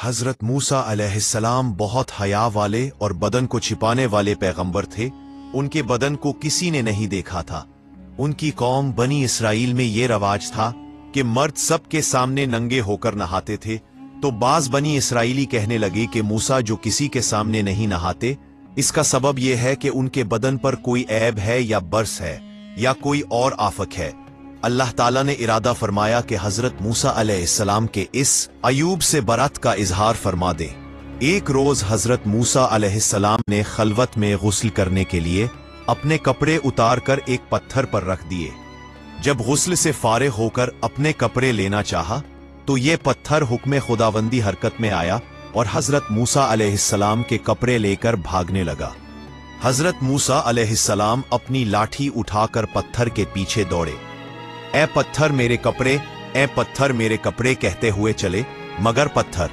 حضرت موسیٰ علیہ السلام بہت حیا والے اور بدن کو چھپانے والے پیغمبر تھے۔ ان کے بدن کو کسی نے نہیں دیکھا تھا۔ ان کی قوم بنی اسرائیل میں یہ رواج تھا کہ مرد سب کے سامنے ننگے ہو کر نہاتے تھے، تو بعض بنی اسرائیلی کہنے لگے کہ موسیٰ جو کسی کے سامنے نہیں نہاتے، اس کا سبب یہ ہے کہ ان کے بدن پر کوئی عیب ہے یا برس ہے یا کوئی اور آفت ہے۔ اللہ تعالیٰ نے ارادہ فرمایا کہ حضرت موسیٰ علیہ السلام کے اس عیوب سے برات کا اظہار فرما دے۔ ایک روز حضرت موسیٰ علیہ السلام نے خلوت میں غسل کرنے کے لیے اپنے کپڑے اتار کر ایک پتھر پر رکھ دیے۔ جب غسل سے فارغ ہو کر اپنے کپڑے لینا چاہا تو یہ پتھر حکم خداوندی حرکت میں آیا اور حضرت موسیٰ علیہ السلام کے کپڑے لے کر بھاگنے لگا۔ حضرت موسیٰ علیہ السلام اپنی لاٹھی اٹھا کر پتھر کے پیچھے دوڑے۔ اے پتھر میرے کپڑے، اے پتھر میرے کپڑے کہتے ہوئے چلے، مگر پتھر